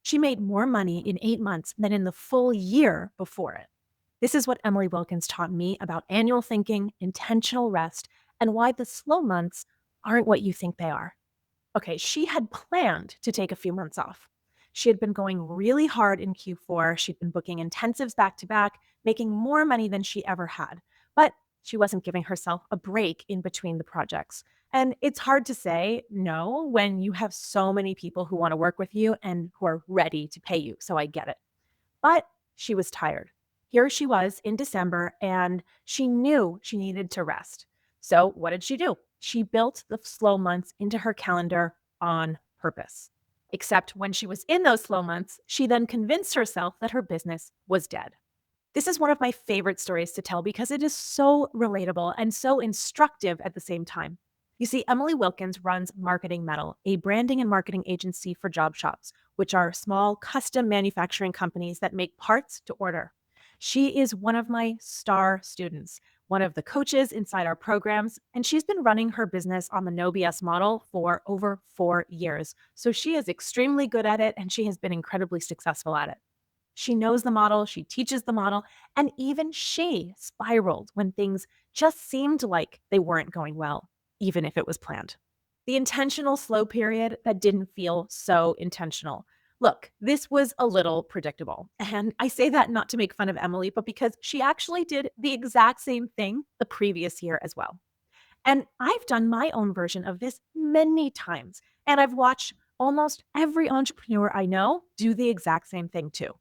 She made more money in 8 months than in the full year before it. This is what Emily Wilkins taught me about annual thinking, intentional rest, and why the slow months aren't what you think they are. Okay, she had planned to take a few months off. She had been going really hard in Q4. She'd been booking intensives back to back, making more money than she ever had. But she wasn't giving herself a break in between the projects. And it's hard to say no when you have so many people who want to work with you and who are ready to pay you. So I get it. But she was tired. Here she was in December, and she knew she needed to rest. So what did she do? She built the slow months into her calendar on purpose. Except when she was in those slow months, she then convinced herself that her business was dead. This is one of my favorite stories to tell because it is so relatable and so instructive at the same time. You see, Emily Wilkins runs Marketing Metal, a branding and marketing agency for job shops, which are small custom manufacturing companies that make parts to order. She is one of my star students, one of the coaches inside our programs, and she's been running her business on the No BS model for over 4 years. So she is extremely good at it, and she has been incredibly successful at it. She knows the model, she teaches the model, and even she spiraled when things just seemed like they weren't going well, even if it was planned. The intentional slow period that didn't feel so intentional. Look, this was a little predictable. And I say that not to make fun of Emily, but because she actually did the exact same thing the previous year as well. And I've done my own version of this many times. And I've watched almost every entrepreneur I know do the exact same thing too.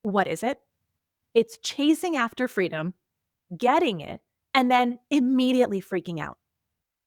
What is it? It's chasing after freedom, getting it, and then immediately freaking out.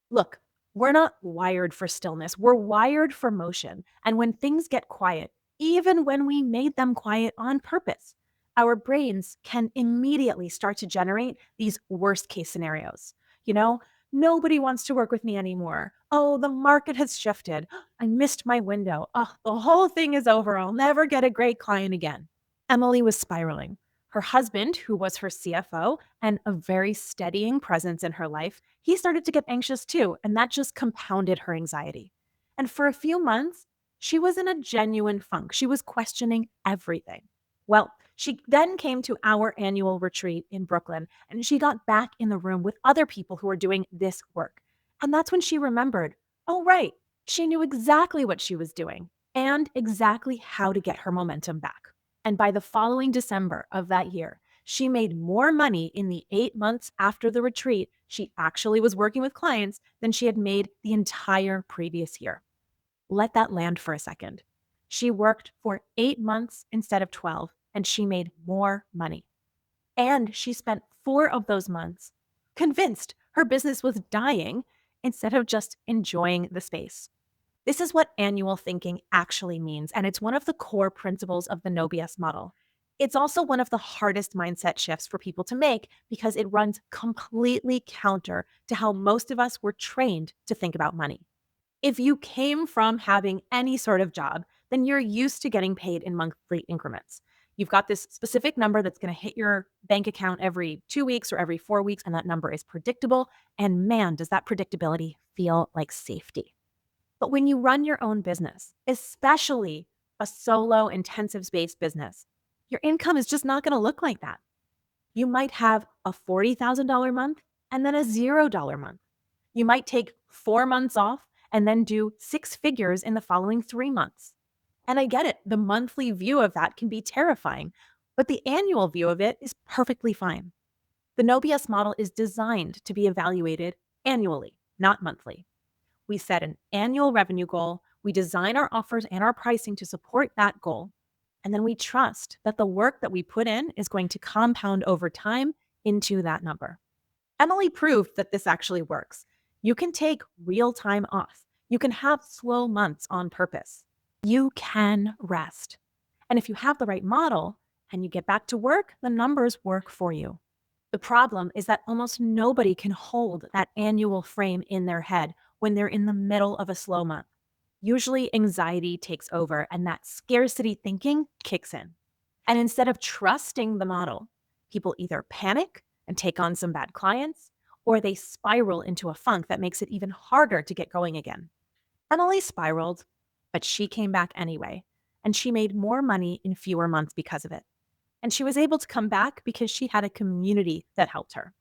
Look, we're not wired for stillness. We're wired for motion. And when things get quiet, even when we made them quiet on purpose, our brains can immediately start to generate these worst case scenarios. You know, nobody wants to work with me anymore. Oh, the market has shifted. I missed my window. Oh, the whole thing is over. I'll never get a great client again. Emily was spiraling. Her husband, who was her CFO and a very steadying presence in her life, he started to get anxious too, and that just compounded her anxiety. And for a few months, she was in a genuine funk. She was questioning everything. Well, she then came to our annual retreat in Brooklyn, and she got back in the room with other people who were doing this work. And that's when she remembered, oh, right, she knew exactly what she was doing and exactly how to get her momentum back. And by the following December of that year, she made more money in the 8 months after the retreat she actually was working with clients than she had made the entire previous year. Let that land for a second. She worked for 8 months instead of 12, and she made more money. And she spent 4 of those months convinced her business was dying instead of just enjoying the space. This is what annual thinking actually means, and it's one of the core principles of the No BS model. It's also one of the hardest mindset shifts for people to make because it runs completely counter to how most of us were trained to think about money. If you came from having any sort of job, then you're used to getting paid in monthly increments. You've got this specific number that's going to hit your bank account every 2 weeks or every 4 weeks, and that number is predictable. And man, does that predictability feel like safety. But when you run your own business, especially a solo intensives-based business, your income is just not going to look like that. You might have a $40,000 month and then a $0 month. You might take 4 months off and then do 6 figures in the following 3 months. And I get it, the monthly view of that can be terrifying, but the annual view of it is perfectly fine. The No BS model is designed to be evaluated annually, not monthly. We set an annual revenue goal, we design our offers and our pricing to support that goal, and then we trust that the work that we put in is going to compound over time into that number. Emily proved that this actually works. You can take real time off. You can have slow months on purpose. You can rest. And if you have the right model and you get back to work, the numbers work for you. The problem is that almost nobody can hold that annual frame in their head when they're in the middle of a slow month. Usually anxiety takes over and that scarcity thinking kicks in. And instead of trusting the model, people either panic and take on some bad clients, or they spiral into a funk that makes it even harder to get going again. Emily spiraled, but she came back anyway. and she made more money in fewer months because of it. And she was able to come back because she had a community that helped her.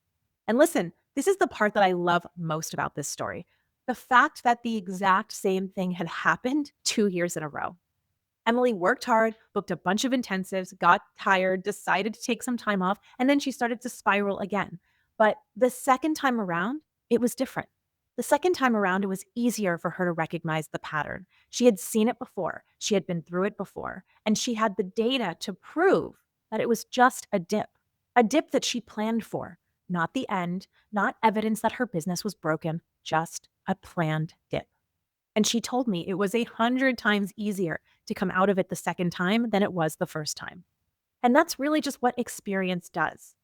And listen, this is the part that I love most about this story. The fact that the exact same thing had happened 2 years in a row. Emily worked hard, booked a bunch of intensives, got tired, decided to take some time off, and then she started to spiral again. But the second time around, it was different. The second time around, it was easier for her to recognize the pattern. She had seen it before, she had been through it before, and she had the data to prove that it was just a dip that she planned for, not the end, not evidence that her business was broken, just a planned dip. And she told me it was 100 times easier to come out of it the second time than it was the first time. And that's really just what experience does.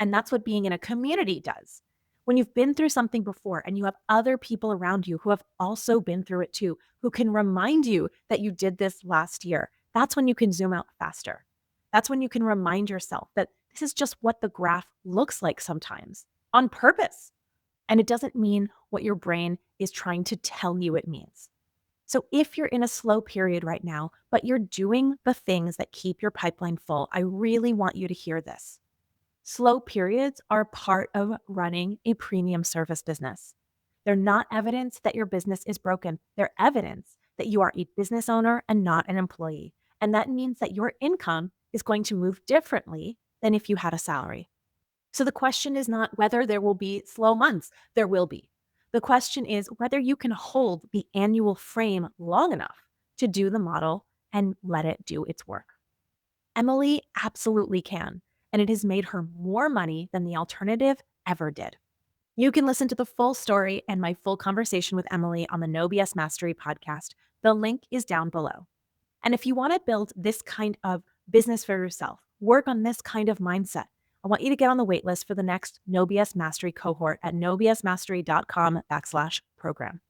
And that's what being in a community does. When you've been through something before and you have other people around you who have also been through it too, who can remind you that you did this last year, that's when you can zoom out faster. That's when you can remind yourself that this is just what the graph looks like sometimes on purpose. And it doesn't mean what your brain is trying to tell you it means. So if you're in a slow period right now, but you're doing the things that keep your pipeline full, I really want you to hear this. Slow periods are part of running a premium service business. They're not evidence that your business is broken. They're evidence that you are a business owner and not an employee. And that means that your income is going to move differently than if you had a salary. So the question is not whether there will be slow months. There will be. The question is whether you can hold the annual frame long enough to do the model and let it do its work. Emily absolutely can, and it has made her more money than the alternative ever did. You can listen to the full story and my full conversation with Emily on the No BS Mastery podcast. The link is down below. And if you want to build this kind of business for yourself, work on this kind of mindset, I want you to get on the waitlist for the next No BS Mastery cohort at nobsmastery.com/program.